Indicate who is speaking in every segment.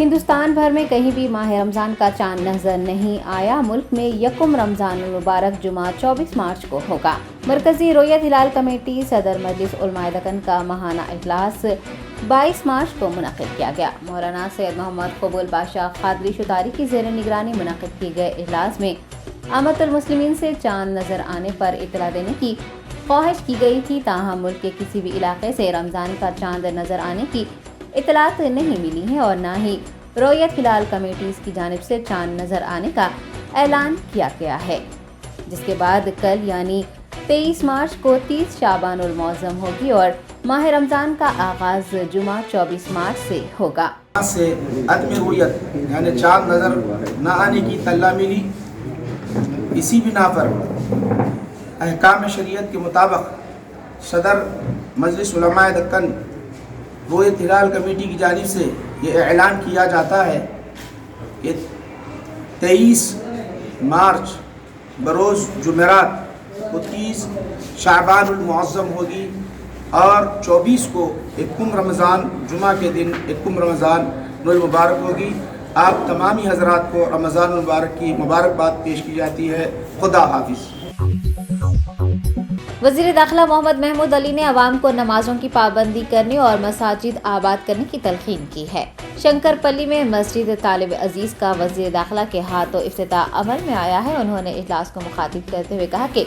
Speaker 1: हिंदुस्तान भर में कहीं भी माह रमज़ान का चांद नजर नहीं आया। मुल्क में यकुम रमज़ान मुबारक जुमा 24 मार्च को होगा। मरकजी रोयत हिलाल कमेटी सदर मजलिस उलमाए दक्कन का माहाना इजलास 22 मार्च को मुनक़िद किया गया। मौलाना सैयद मोहम्मद कबूल बादशाह क़ादरी शुतारी की ज़ेर निगरानी मुनक़िद किए गए इजलास में आमतुल मुस्लिमीन से चांद नजर आने पर इतला देने की ख्वाहिश की गई थी। ताहम मुल्क के किसी भी इलाके से रमज़ान का चांद नजर आने की इतलात नहीं मिली है और न ही रोयत हिलाल कमेटीज की जानिब से चांद नजर आने का ऐलान किया गया है, जिसके बाद कल यानी 23 मार्च को 30 शाबानुल मौज़म होगी और माह रमज़ान का आगाज जुमा 24 मार्च से होगा।
Speaker 2: से अदम रुयत यानी चांद नजर न आने की तल्ला मिली। इसी बिना पर अहकाम शरीयत के मुताबिक सदर मजलिस उलमाए दक्कन रोयत हिलाल कमेटी की जानिब से ये ऐलान किया जाता है कि 23 मार्च बरोज़ जुमेरात को 30 शाबानुल मुअज़्ज़म होगी और 24 को यकुम रमज़ान जुमा के दिन यकुम रमज़ान मुबारक होगी। आप तमामी हज़रात को रमज़ान मुबारक की मुबारकबाद पेश की जाती है। खुदा हाफिज़।
Speaker 1: वज़ीर दाखिला मोहम्मद महमूद अली ने अवाम को नमाजों की पाबंदी करने और मसाजिद आबाद करने की तलकीन की है। शंकरपल्ली में मस्जिद तालिब अजीज का वज़ीर दाखिला के हाथों इफ्तिताह अमल में आया है। उन्होंने इजलास को मुखातिब करते हुए कहा कि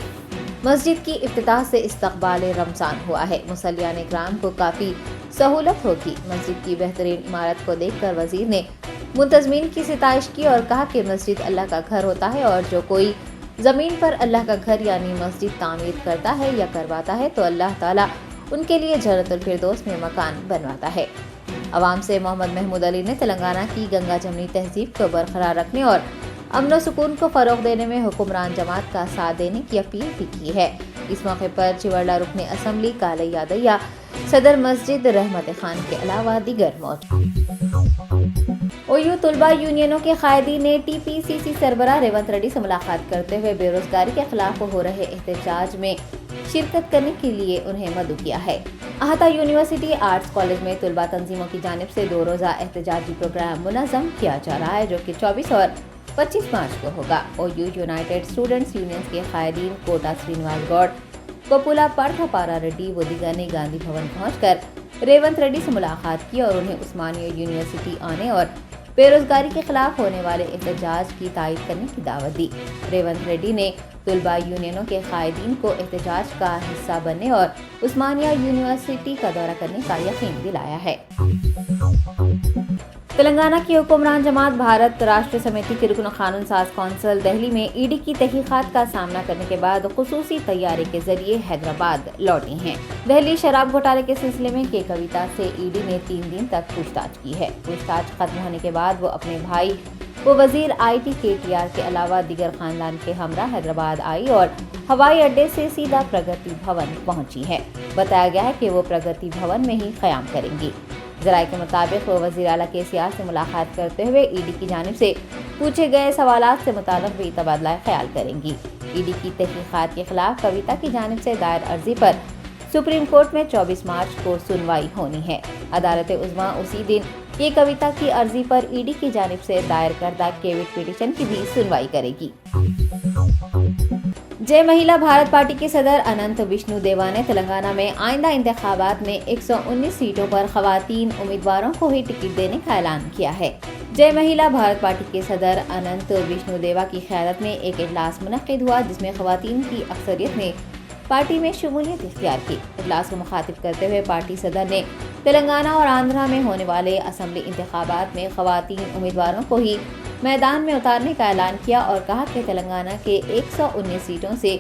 Speaker 1: मस्जिद की इफ्तिताह से इस्तक़बाल रमज़ान हुआ है। मुसल्लियान इकराम को काफ़ी सहूलत होगी। मस्जिद की बेहतरीन इमारत को देखकर वज़ीर ने मुंतज़मीन की सिताइश की और कहा कि मस्जिद अल्लाह का घर होता है और जो कोई ज़मीन पर अल्लाह का घर यानी मस्जिद तामीर करता है या करवाता है तो अल्लाह ताला उनके लिए जन्नतुल फिरदौस में मकान बनवाता है। अवाम से मोहम्मद महमूद अली ने तेलंगाना की गंगा जमनी तहजीब को बरकरार रखने और अमन सुकून को फ़रोग़ देने में हुक्मरान जमात का साथ देने की अपील भी की है। इस मौके पर चिवरला रुकने असम्बली काले यादैया, सदर मस्जिद रहमत खान के अलावा दीगर मौजूद। ओयू तुलबा यूनियनों के कायदीन ने TPCC सरबराह रेवंत रेड्डी से मुलाकात करते हुए बेरोजगारी के खिलाफ हो रहे एहतजाज में शिरकत करने के लिए उन्हें मदऊ किया है। अहाता यूनिवर्सिटी आर्ट्स कॉलेज में तुलबा तंजीमों की जानिब से 2 रोज़ा एहतजाजी प्रोग्राम मुनज़्ज़म किया जा रहा है, जो कि 24 और 25 मार्च को होगा। ओयू यूनाइटेड स्टूडेंट्स यूनियन के कायदीन कोटा श्रीनिवास गौड़, कोपुला पार्थापारा रेड्डी व दीगर ने गांधी भवन पहुंचकर रेवंत रेड्डी से मुलाकात की और उन्हें उस्मानिया यूनिवर्सिटी आने और बेरोजगारी के खिलाफ होने वाले एहतजाज की तायद करने की दावत दी। रेवंत रेड्डी ने तुलबा यूनियनों के कायदीन को एहतजाज का हिस्सा बनने और उस्मानिया यूनिवर्सिटी का दौरा करने का यकीन दिलाया है। तेलंगाना की हुक्मरान जमात भारत राष्ट्र समिति के रुकन कानून साज कौंसिल दिल्ली में ईडी की तहकीकात का सामना करने के बाद खुसूसी तैयारी के जरिए हैदराबाद लौटी हैं। दिल्ली शराब घोटाले के सिलसिले में के कविता से ईडी ने 3 दिन तक पूछताछ की है। पूछताछ खत्म होने के बाद वो अपने भाई वो वजीर IT KTR के अलावा दीगर खानदान के हमरा हैदराबाद आई और हवाई अड्डे से सीधा प्रगति भवन पहुंची है। बताया गया है कि वो प्रगति भवन में ही क़याम करेंगी। ज़राए के मुताबिक वो वज़ीर आला KCR से मुलाकात करते हुए ईडी की जानिब से पूछे गए सवालात से मुताल्लिक़ भी तबादला ख्याल करेंगी। ईडी की तहकीकात के खिलाफ कविता की जानिब से दायर अर्जी पर सुप्रीम कोर्ट में 24 मार्च को सुनवाई होनी है। अदालत उज़्मा उसी दिन ये कविता की अर्जी पर ईडी की जानिब से दायर करदा केविट पिटीशन की भी सुनवाई करेगी। जय महिला भारत पार्टी के सदर अनंत विष्णु देवा ने तेलंगाना में आइंदा इंतखाबात में 119 सीटों पर खवातीन उम्मीदवारों को ही टिकट देने का ऐलान किया है। जय महिला भारत पार्टी के सदर अनंत विष्णु देवा की क़यादत में एक इजलास मुनक़्क़िद हुआ, जिसमें खवातीन की अक्सरियत ने पार्टी में शमूलियत इख्तियार की। इजलास को मुखातिब करते हुए पार्टी सदर ने तेलंगाना और आंध्रा में होने वाले असम्बली इंतखाबात में खवातीन उम्मीदवारों को ही मैदान में उतारने का ऐलान किया और कहा कि तेलंगाना के 119 सीटों से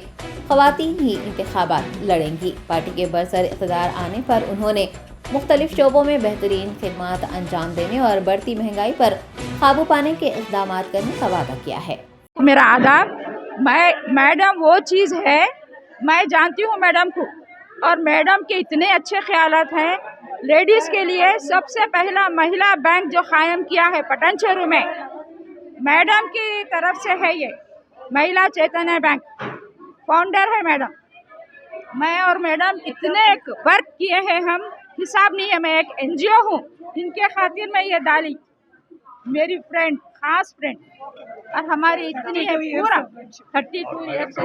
Speaker 1: खवातीन ही इंतखाबात लड़ेंगी। पार्टी के बरसर इक़्तिदार आने पर उन्होंने मुख्तलिफ शोबों में बेहतरीन खिदमात अंजाम देने और बढ़ती महंगाई पर काबू पाने के इक़दाम करने का वादा किया है।
Speaker 3: मेरा आदाब। मैडम वो चीज़ है, मैं जानती हूँ मैडम को, और मैडम के इतने अच्छे ख्यालात हैं लेडीज़ के लिए। सबसे पहला महिला बैंक जो कायम किया है पटनचेरू में, मैडम की तरफ से है। ये महिला चैतन्य बैंक फाउंडर है मैडम। मैं और मैडम इतने वर्क किए हैं, हम हिसाब नहीं है। मैं एक NGO हूँ, इनके खातिर मैं ये डाली। मेरी फ्रेंड, खास फ्रेंड, और हमारी इतनी है पूरा 32 ईयर से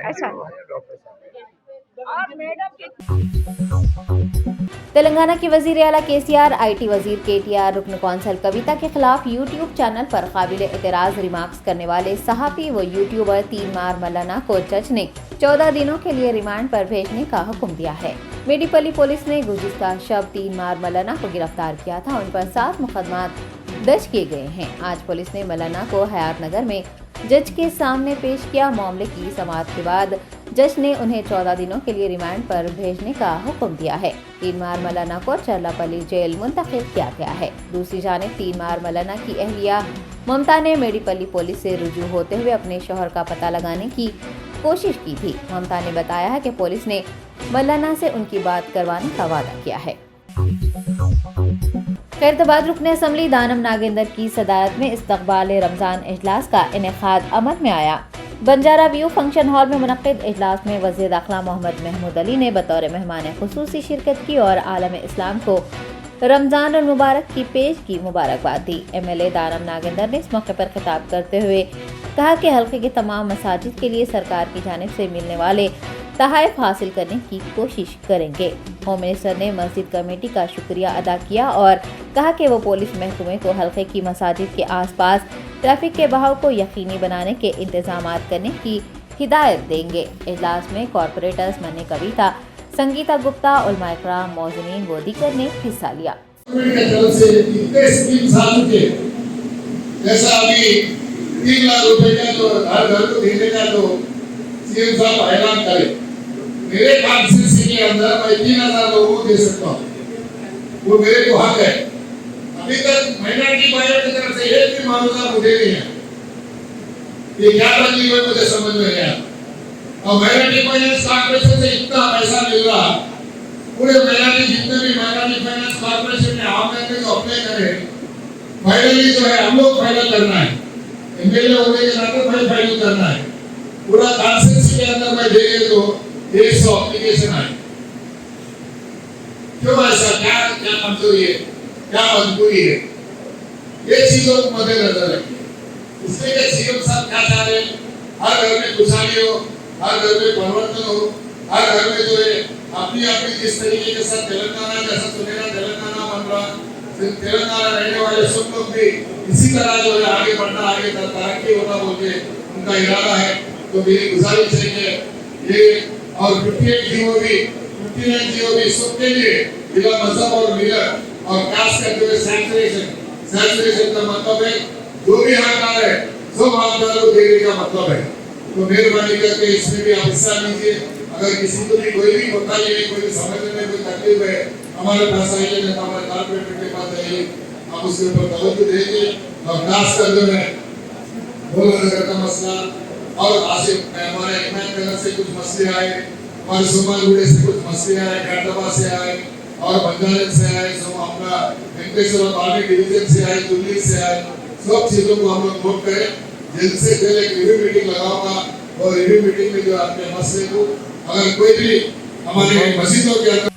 Speaker 3: ऐसा है। और मैडम के
Speaker 1: तेलंगाना के वजीर आला केसीआर, IT वजीर KTR, रुकन कौंसल कविता के खिलाफ यूट्यूब चैनल पर काबिल एतराज रिमार्क्स करने वाले सहाफी व यूट्यूबर तीनमार मल्लाना को जज ने 14 दिनों के लिए रिमांड पर भेजने का हुक्म दिया है। मेडीपल्ली पुलिस ने गुज़िश्ता शब तीनमार मल्लाना को गिरफ्तार किया था। उन पर 7 मुकदमात दर्ज किए गए हैं। आज पुलिस ने मल्लाना को हयात नगर में जज के सामने पेश किया। मामले की समाअत के बाद जज ने उन्हें 14 दिनों के लिए रिमांड पर भेजने का हुक्म दिया है। तीनमार मल्लाना को चरलापल्ली जेल मुंतकिल किया गया है। दूसरी जानिब तीनमार मल्लाना की अहलिया ममता ने मेडीपल्ली पुलिस से रुजू होते हुए अपने शौहर का पता लगाने की कोशिश की थी। ममता ने बताया है कि पुलिस ने मल्लाना से उनकी बात करवाने का वादा किया है। खैरताबाद रुकन असम्बली दानम नागेंद्र की सदारत में इस्तकबाल रमज़ान इजलास का इनेकाद अमल में आया। बंजारा व्यू फंक्शन हॉल में मुनक्किद इजलास में वज़ीर दाखिला मोहम्मद महमूद अली ने बतौर मेहमान खुसूसी शिरकत की और आलम इस्लाम को रमज़ान और मुबारक की पेश की मुबारकबाद दी। MLA दानम नागेंद्र ने इस मौके पर खिताब करते हुए कहा कि हल्के के तमाम मसाजिद के लिए सरकार की जानिब से मिलने वाले तहफ़ हासिल करने की कोशिश करेंगे। होम मिनिस्टर ने मस्जिद कमेटी का शुक्रिया अदा किया और कहा कि वो पुलिस महकमे को हल्के की मसाजिद के आसपास ट्रैफिक के बहाव को यकीनी बनाने के इंतजाम करने की हिदायत देंगे। इजलास में कॉरपोरेटर्स मन्ने कविता, संगीता गुप्ता, उलमा इकराम, मौजूदीन व दीगर ने हिस्सा लिया।
Speaker 4: जैसा अभी 3 लाख रुपए का तो हर घर को देने का तो सीएम साहब ऐलान करे, मेरे कॉन्स्टिट्यूंसी के अंदर मैं 3000 लोगों को दे सकता हूँ, वो मेरे को हक है। अभी तक माइनॉरिटी बाजार की तरफ से एक भी मामला मुझे नहीं है। ये क्या तकलीफ है मुझे समझ में नहीं आता। और माइनॉरिटी फाइनेंस कॉर्पोरेशन से इतना पैसा मिल रहा, पूरे माइनॉरिटी जितने भी माइनॉरिटी फाइनेंस कॉर्पोरेशन में ऑनलाइन में जो अप्लाई करे, फाइनली जो है हम लोग फाइनल करना है। एमएलए होने के नाते भाई फाइनल करना है। पूरा कॉन्स्टिट्यूंसी के अंदर में देंगे तो 100 एप्लीकेशन आए। क्यों ऐसा, क्या क्या मंजूरी है, क्या मजबूरी है, ये चीजों को मद्देनजर रखिए। इसलिए कि सीएम साहब क्या चाह रहे हैं, हर घर में खुशहाली हो, हर घर में परिवर्तन हो, हर घर में जो है अपनी अपनी जिस तरीके के साथ तेलंगाना जैसा सुनेरा तेलंगाना बन रहा, तेलंगाना रहने वाले सब लोग भी इसी तरह जो है आगे बढ़ना, आगे तरक्की होना बोल के उनका इरादा है। तो मेरी गुजारिश है कि ये और 59 GOB सबके लिए बिला मजहब और मिलत और कास्ट का जो है सैचुरेशन का मतलब है जो भी हकदार है सब हकदारों को देने का मतलब है। तो मेहरबानी करके इसमें भी आप हिस्सा लीजिए। अगर किसी को भी कोई भी बताइए, कोई समझने में कोई तकलीफ है, हमारे पास आइए, नहीं हमारे कॉर्पोरेटर के पास आइए, आप उसके ऊपर तवज्जो देंगे। और खास कर जो है भोलानगर का मसला और आसिफ हमारे इमाम से कुछ मसले आए, हमारे सोमालगुड़े से कुछ मसले आए, खैरताबाद से आए और बंजारे से आए, सब अपना वेंकटेश्वर आर्मी डिवीजन से आए, दिल्ली से आए, सब चीजों को हम लोग नोट करें। जल्द से जल्द एक रिव्यू मीटिंग लगाऊंगा और रिव्यू मीटिंग में जो आपके मसले को अगर कोई भी हमारे मस्जिदों के अंदर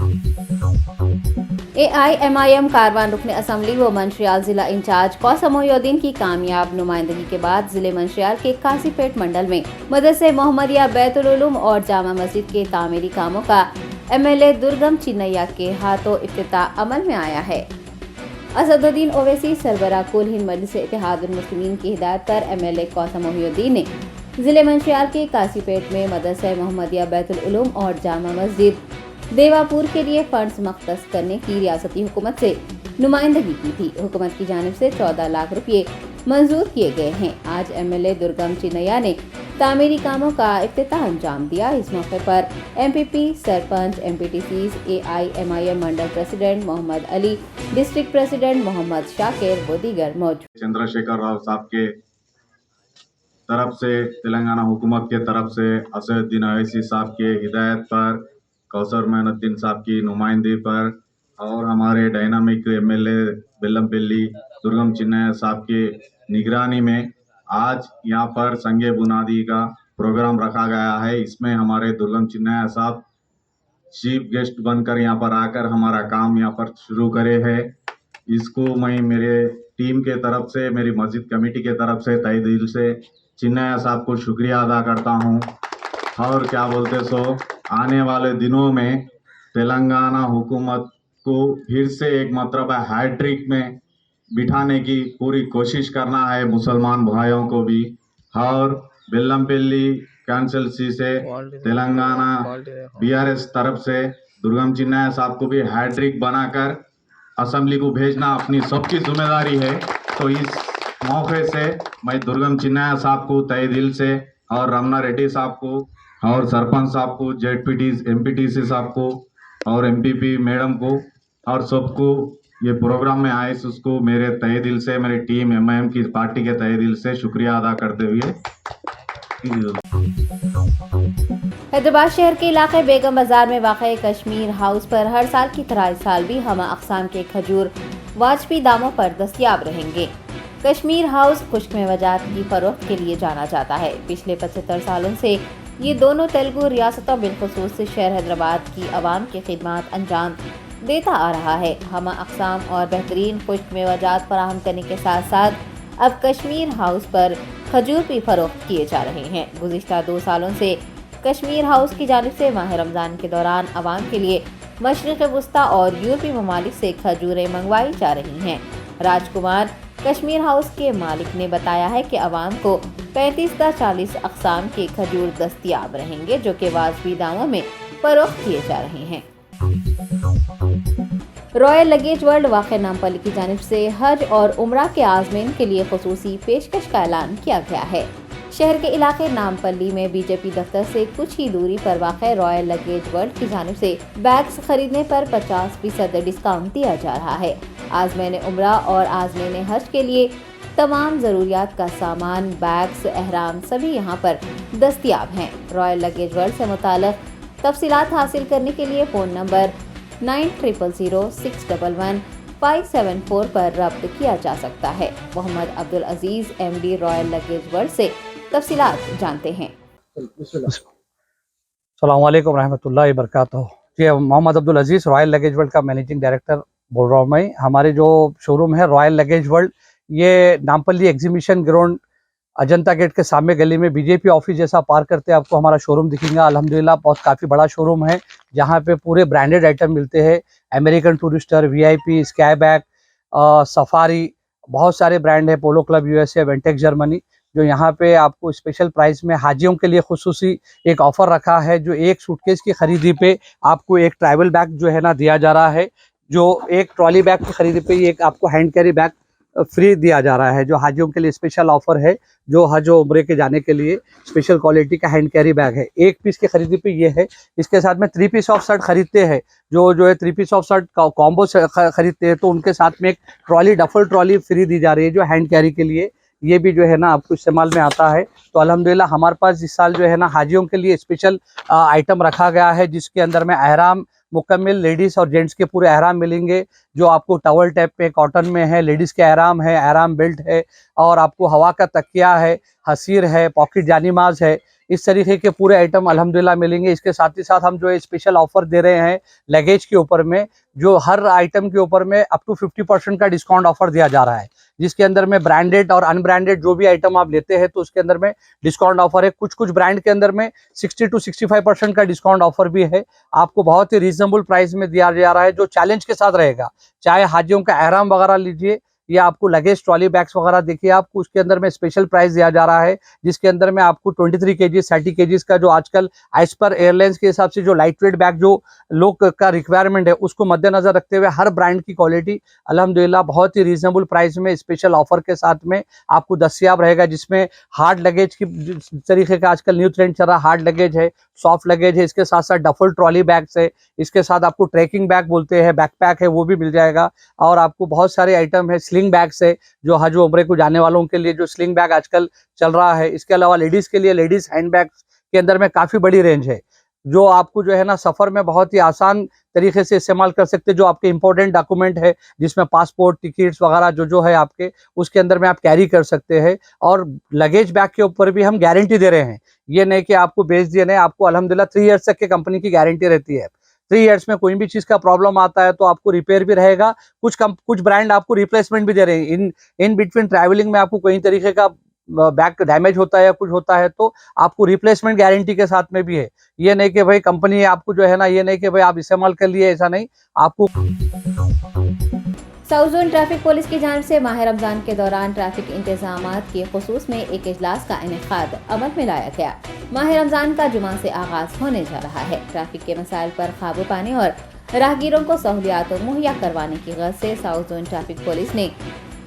Speaker 1: AIMIM कारवान रुकन असम्बली व मंशियाल जिला इंचार्ज कौसम मोहिउद्दीन की कामयाब नुमाइंदगी के बाद जिले मंशियाल के कासीपेट मंडल में मदरसे मोहम्मदिया बैतुल उलूम और जामा मस्जिद के तामीरी कामों का MLA दुर्गम चिन्नैया के हाथों इफ्तिताह अमल में आया है। असदुद्दीन ओवैसी सरबराह कुल हिंद मजलिस इत्तेहादुल मुस्लिमीन की हिदायत पर MLA कौसम मोहिउद्दीन ने जिले मंशियाल के कासीपेट में मदरसा मोहम्मदिया बैतुल उलूम और जामा मस्जिद देवापुर के लिए फंड्स मख्तस करने की रियासती हुकूमत से नुमाइंदगी की थी। हुकूमत की जानिब से 14 लाख रुपये मंजूर किए गए हैं। आज MLA दुर्गम चिन्नैया ने तामीरी कामों का इफ्तिताह अंजाम दिया। इस मौके पर MPP, सरपंच, MPTCs, AIMIM mandal president Mohammed Ali, district president Mohammed Shakir व दीगर मौजूद।
Speaker 5: चंद्रशेखर राव साहब के तरफ से, तेलंगाना हुकूमत के तरफ से, असदुद्दीन ओवैसी साहब के हिदायत पर, कौसर मोहिउद्दीन साहब की नुमाइंदगी पर और हमारे डायनामिक MLA बेल्लमपल्ली दुर्गम चिन्नैया साहब की निगरानी में आज यहाँ पर संगे बुनादी का प्रोग्राम रखा गया है। इसमें हमारे दुर्गम चिन्नैया साहब चीफ गेस्ट बनकर यहाँ पर आकर हमारा काम यहाँ पर शुरू करे है। इसको मैं मेरे टीम के तरफ से, मेरी मस्जिद कमेटी के तरफ से तहे दिल से चिन्नैया साहब को शुक्रिया अदा करता हूँ। और क्या बोलते सो, आने वाले दिनों में तेलंगाना हुकूमत को फिर से एक मतलब हैट्रिक में बिठाने की पूरी कोशिश करना है, मुसलमान भाइयों को भी। और बेल्लमपल्ली कॉन्स्टिट्यूंसी से तेलंगाना बीआरएस तरफ से दुर्गम चिन्नैया साहब को भी हैट्रिक बनाकर असेंबली को भेजना अपनी सबकी जिम्मेदारी है। तो इस मौके से मैं दुर्गम चिन्नैया साहब को तहे दिल से, और रमना रेड्डी साहब को, और सरपंच साहब को, जेडपीटी एमपीटीसी साहब को, और एमपीपी मैडम को, और सबको ये प्रोग्राम में आए उसको मेरे तहे दिल से, मेरी टीम एमआईएम की पार्टी के तहे दिल से शुक्रिया अदा करते हुए।
Speaker 1: हैदराबाद शहर के इलाके बेगम बाजार में वाक़ कश्मीर हाउस पर हर साल की तरह इस साल भी हम अक़साम के खजूर वाजबी दामों पर दस्तयाब रहेंगे। कश्मीर हाउस खुश्क मेवाजात की फरोख्त के लिए जाना जाता है। पिछले 75 सालों से ये दोनों तेलुगु रियासतों बिलखुसूस शहर हैदराबाद की आवाम की खिदमत अंजाम देता आ रहा है। हम अक़साम और बेहतरीन खुश्क मेवाजात फराहम करने के साथ साथ अब कश्मीर हाउस पर खजूर भी फरोख्त किए जा रहे हैं। गुज़िश्ता 2 सालों से कश्मीर हाउस की जानिब से माह रमज़ान के दौरान आवाम के लिए मशरिक़ वस्ता और यूरोपी ममालिक से खजूरें मंगवाई जा रही हैं। राजकुमार कश्मीर हाउस के मालिक ने बताया है कि आवाम को 35 से 40 अक़साम के खजूर दस्तयाब रहेंगे, जो कि वाजबी दामों में फरोख्त किए जा रहे हैं। रॉयल लगेज वर्ल्ड वाक़ नामपल्ली की जानिब से हज और उम्रा के आज़मीन के लिए खुसूसी पेशकश का ऐलान किया गया है। शहर के इलाके नामपल्ली में बीजेपी दफ्तर से कुछ ही दूरी पर वाक़ रॉयल लगेज वर्ल्ड की जानिब से बैग्स खरीदने पर 50% डिस्काउंट दिया जा रहा है। आज़मीन उम्रा और आज़मीन हज के लिए तमाम ज़रूरियात का सामान, बैग्स, एहराम सभी यहाँ पर दस्तयाब हैं। रॉयल लगेज वर्ल्ड से मुताल्लिक़ तफसीलात हासिल करने के लिए फ़ोन नंबर 9000611574 पर रब्त किया जा सकता है। मोहम्मद अब्दुल अजीज़ MD रॉयल लगेज वर्ल्ड से तफसीलात जानते हैं।
Speaker 6: अस्सलाम वालेकुम रहमतुल्लाहि व बरकातहू। जी, मोहम्मद अब्दुल अजीज़ रॉयल लगेज वर्ल्ड का मैनेजिंग डायरेक्टर बोल रहा हूँ मैं। हमारे जो शोरूम है रॉयल लगेज वर्ल्ड, ये Nampally exhibition ground Ajanta gate के सामने गली में बीजेपी ऑफिस जैसा पार करते आपको हमारा शोरूम दिखेगा। अल्हम्दुलिल्लाह बहुत काफ़ी बड़ा शोरूम है, जहाँ पे पूरे ब्रांडेड आइटम मिलते हैं। American Tourister, VIP, Sky Bag, Safari, बहुत सारे ब्रांड है। Polo Club USA, Ventex Germany, जो यहाँ पे आपको स्पेशल प्राइस में हाजियों के लिए खुसूसी एक ऑफर रखा है, जो एक सूटकेस की खरीदी पे आपको एक ट्रैवल बैग जो है ना दिया जा रहा है। जो एक ट्रॉली बैग की खरीदी पे एक आपको हैंड कैरी बैग फ्री दिया जा रहा है, जो हाजियों के लिए स्पेशल ऑफर है। जो हज और उम्रे के जाने के लिए स्पेशल क्वालिटी का हैंड कैरी बैग है। 1 पीस की खरीदी पे ये है। इसके साथ में 3 पीस ऑफ शर्ट खरीदते हैं, जो है 3 पीस ऑफ शर्ट कॉम्बो खरीदते हैं, तो उनके साथ में एक ट्रॉली, डफल ट्रॉली फ्री दी जा रही है, जो हैंड कैरी के लिए ये भी जो है ना आपको इस्तेमाल में आता है। तो अल्हम्दुलिल्लाह हमारे पास इस साल जो है ना हाजियों के लिए स्पेशल आइटम रखा गया है, जिसके अंदर में एहराम मुकम्मल लेडीज़ और जेंट्स के पूरे एहराम मिलेंगे, जो आपको टॉवल टाइप पे कॉटन में है। लेडीज़ के एहराम है, एहराम बेल्ट है, और आपको हवा का तकिया है, हसीर है, पॉकेट जानीमाज है। इस तरीके के पूरे आइटम अल्हम्दुलिल्लाह मिलेंगे। इसके साथ ही साथ हम जो है स्पेशल ऑफर दे रहे हैं लगेज के ऊपर में, जो हर आइटम के ऊपर में अप टू 50% का डिस्काउंट ऑफर दिया जा रहा है, जिसके अंदर में ब्रांडेड और अनब्रांडेड जो भी आइटम आप लेते हैं तो उसके अंदर में डिस्काउंट ऑफर है। कुछ ब्रांड के अंदर में 60 to 65% का डिस्काउंट ऑफर भी है। आपको बहुत ही रीजनेबल प्राइस में दिया जा रहा है, जो चैलेंज के साथ रहेगा। चाहे हाजियों का एहराम वगैरह लीजिए या आपको लगेज ट्रॉली बैग्स वगैरह देखिए, आपको उसके अंदर में स्पेशल प्राइस दिया जा रहा है, जिसके अंदर में आपको 23 kg 30 kg का जो आजकल एज पर एयरलाइंस के हिसाब से जो लाइट वेट बैग जो लोग का रिक्वायरमेंट है, उसको मद्देनजर रखते हुए हर ब्रांड की क्वालिटी अल्हम्दुलिल्लाह बहुत ही रीजनेबल प्राइस में स्पेशल ऑफर के साथ में आपको दस्तयाब रहेगा। जिसमें हार्ड लगेज की तरीके का आजकल न्यू ट्रेंड चल रहा, हार्ड लगेज है, सॉफ्ट लगेज है, इसके साथ साथ डफल ट्रॉली बैग्स है, इसके साथ आपको ट्रैकिंग बैग बोलते हैं, बैकपैक है, वो भी मिल जाएगा। और आपको बहुत सारे आइटम है, स्लिंग बैग्स है, जो हज उम्रे को जाने वालों के लिए जो स्लिंग बैग आजकल चल रहा है। इसके अलावा लेडीज के लिए लेडीज हैंड बैग्स के अंदर में काफी बड़ी रेंज है, जो आपको जो है ना सफर में बहुत ही आसान तरीके से इस्तेमाल कर सकते हैं। जो आपके इंपॉर्टेंट डॉक्यूमेंट है, जिसमें पासपोर्ट, टिकट्स वगैरह जो है आपके, उसके अंदर में आप कैरी कर सकते हैं। और लगेज बैग के ऊपर भी हम गारंटी दे रहे हैं, ये नहीं कि आपको बेच दिए नहीं, आपको अल्हम्दुलिल्लाह 3 इयर्स तक की कंपनी की गारंटी रहती है। 3 इयर्स में कोई भी चीज़ का प्रॉब्लम आता है तो आपको रिपेयर भी रहेगा। कुछ ब्रांड आपको रिप्लेसमेंट भी दे रहे हैं। इन बिटवीन ट्रैवलिंग में आपको कोई तरीके का बैक डैमेज होता है या कुछ होता है तो आपको रिप्लेसमेंट गारंटी के साथ में भी है। ये नहीं कि भाई कंपनी आपको जो है ना, ये नहीं कि भाई आप इस्तेमाल कर लिए, ऐसा नहीं। आपको
Speaker 1: साउथ जोन ट्रैफिक पुलिस की जानिब से माह रमजान के दौरान ट्रैफिक इंतजामात के खुसूस में एक इजलास का इनेकाद अमल में लाया गया। माह रमजान का जुमा से आगाज होने जा रहा है। ट्रैफिक के मसाइल पर काबू पाने और राहगीरों को सहूलियात मुहैया करवाने की गर्ज से साउथ जोन ट्रैफिक पुलिस ने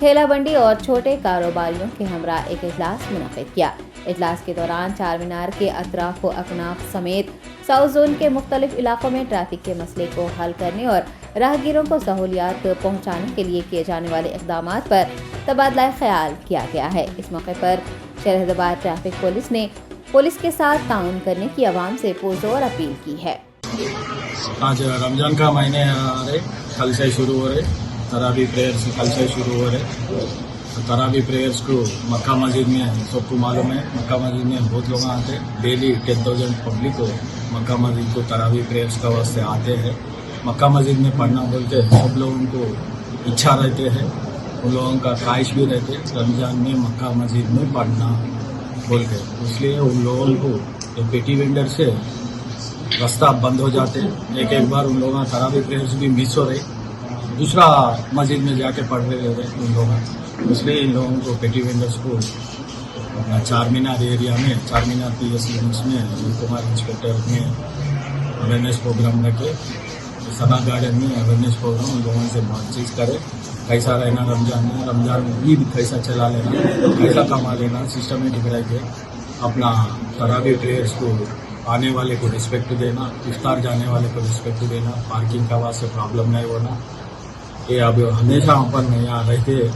Speaker 1: ठेला बंडी और छोटे कारोबारियों के हमरा एक इजलास मुनक़िद किया। इजलास के दौरान चार मीनार के अतराफ व अकनाफ समेत साउथ जोन के मुख्तलिफ इलाकों में ट्रैफिक के मसले को हल करने और राहगीरों को सहूलियात पहुँचाने के लिए किए जाने वाले इक़दाम पर तबादला ख्याल किया गया है। इस मौके पर शहरदाबाद ट्रैफिक पुलिस ने पुलिस के साथ ताउन करने की आवाम से पुरजोर अपील की है।
Speaker 7: आज रमजान का महीने आ रहे, कल से शुरू हो रहे, तरावी प्रेयर्स कल से शुरू हो रहे। तरावी प्रेयर्स को मक्का मस्जिद में सबको मालूम है, मक्का मस्जिद में बहुत लोग आते हैं। डेली 10,000 पब्लिक को मक्का मस्जिद को तरावी प्रेयर्स का वास्ते आते हैं। मक्का मस्जिद में पढ़ना बोलते सब लोगों को इच्छा रहते हैं, उन लोगों का ख्वाहिश भी रहते हैं रमजान में मक्का मस्जिद में पढ़ना बोल के। इसलिए उन लोगों को पेटी वेंडर से रास्ता बंद हो जाते हैं। एक बार उन लोगों का तरावी प्रेयर्स भी मिस हो रहे, दूसरा मस्जिद में जाके पढ़ रहे उन लोग। इसलिए इन लोगों को पेटी वेंडर्स को अपना चार मीनार एरिया में, चार मीनार PS लिमिट्स में कुमार इंस्पेक्टर में अवेयरनेस प्रोग्राम रखे, सना गार्डन में अवेयरनेस प्रोग्राम उन लोगों से बातचीत करे, कैसा रहना रमजान में, रमजान ईद कैसा चला लेना, कैसा कमा लेना, सिस्टमेटिक रह के अपना तरावी प्रेयर्स को आने वाले को रिस्पेक्ट देना, इफ्तार जाने वाले को रिस्पेक्ट देना, पार्किंग का वास्ते प्रॉब्लम नहीं होना। ये अब हमेशा अपन यहाँ रहते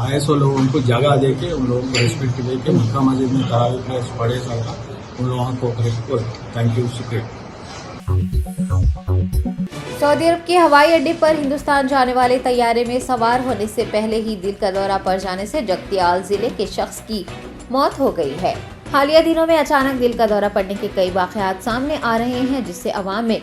Speaker 7: आए सो लोग उनको जगह दे के उन लोगों को रिस्पेक्ट दे के मक्का मस्जिद में तरावी प्रेयर्स पढ़े सकता उन लोगों को थैंक यू शुक्रिया।
Speaker 1: सऊदी अरब के हवाई अड्डे पर हिंदुस्तान जाने वाले तैयारे में सवार होने से पहले ही दिल का दौरा पड़ जाने से जगतियाल जिले के शख्स की मौत हो गई है। हालिया दिनों में अचानक दिल का दौरा पड़ने के कई वाक़यात सामने आ रहे हैं, जिससे अवाम में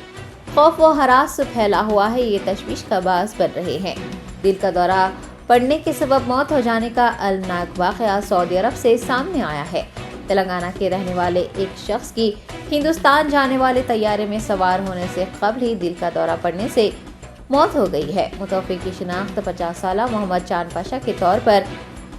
Speaker 1: खौफ व हरास फैला हुआ है। ये तशवीश का बास बन रहे हैं। दिल का दौरा पड़ने के सबब मौत हो जाने का अलनाक वाक़या सऊदी अरब से सामने आया है। तेलंगाना के रहने वाले एक शख्स की हिंदुस्तान जाने वाले तैयारे में सवार होने से कबल ही दिल का दौरा पड़ने से मौत हो गई है। मुतवफ़्फ़ी की शिनाख्त 50 साला मोहम्मद चांद पाशा के तौर पर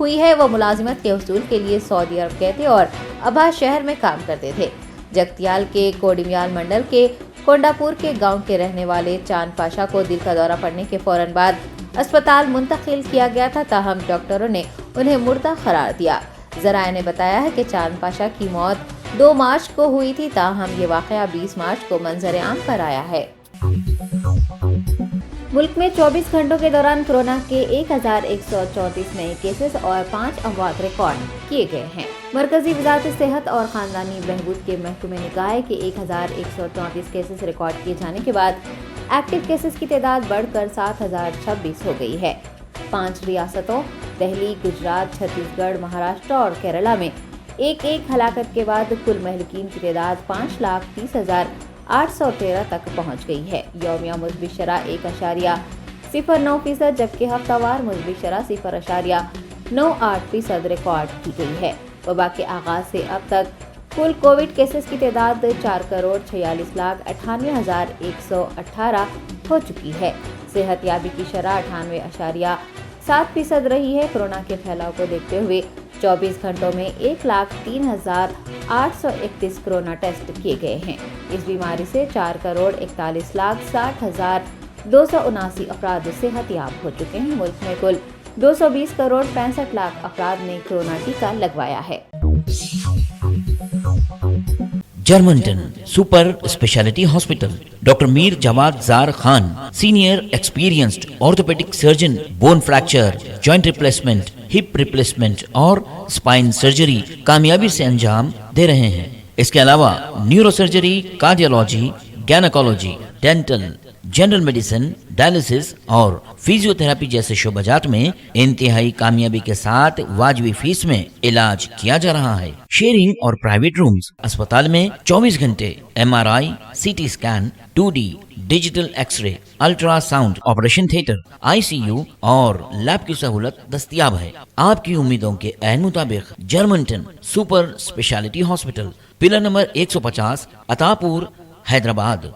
Speaker 1: हुई है। वो मुलाजिमत के हुसूल के लिए सऊदी अरब गए थे और अबहा शहर में काम करते थे। जगतियाल के कोडिमियाल मंडल के कोंडापुर के गांव के रहने वाले चांद पाशा को दिल का दौरा पड़ने के फौरन बाद अस्पताल मुंतकिल किया गया था, ताहम डॉक्टरों ने उन्हें मुर्दा करार दिया। ज़राए ने बताया है कि चांद पाशा की मौत 2 मार्च को हुई थी, ताहम ये वाक़या 20 मार्च को मंजर आम पर आया है। मुल्क में 24 घंटों के दौरान कोरोना के 1134 नए केसेस और 5 अमवात रिकॉर्ड किए गए हैं। मरकजी वज़ारत सेहत और ख़ानदानी बहबूद के महकमे ने कहा है कि 1134 केसेस रिकॉर्ड किए जाने के बाद एक्टिव केसेस की तादाद बढ़कर 7026 हो गई है। 5 रियासतों दिल्ली, गुजरात, छत्तीसगढ़, महाराष्ट्र और केरला में एक हलाकत के बाद कुल महलूकीन की तादाद 5,30,813 तक पहुंच गई है। यौमिया मुस्बी शरह 1.09%, जबकि हफ्तावार मुस्बी शरह 0.98% रिकॉर्ड की गई है। वबा के आगाज से अब तक कुल कोविड केसेस की तादाद 4,46,98,118 हो चुकी है। सेहतयाबी की शरह 98.7% रही है। कोरोना के फैलाव को देखते हुए 24 घंटों में 1,03,831 कोरोना टेस्ट किए गए हैं। इस बीमारी से 4,41,60,279 अफराद सेहतयाब हो चुके हैं। मुल्क में कुल 220,65,00,000 अफराद ने कोरोना टीका लगवाया है।
Speaker 8: Germanton super speciality hospital, doctor Mir Jawad Zar Khan, senior experienced orthopedic surgeon, bone fracture, joint replacement, hip replacement और स्पाइन सर्जरी कामयाबी से अंजाम दे रहे हैं। इसके अलावा neuro surgery, cardiology, gynaecology, dental, general medicine, dialysis और फिजियोथेरेपी जैसे शोबाजात में इंतहाई कामयाबी के साथ वाजबी फीस में इलाज किया जा रहा है। शेयरिंग और प्राइवेट रूम्स। अस्पताल में 24 घंटे MRI, CT scan, 2D digital x-ray, ultrasound, operation theatre, ICU और लैब की सहूलत दस्तयाब है। आपकी उम्मीदों के ऐन मुताबिक Germanton super speciality hospital, pillar number 150, Attapur, Hyderabad.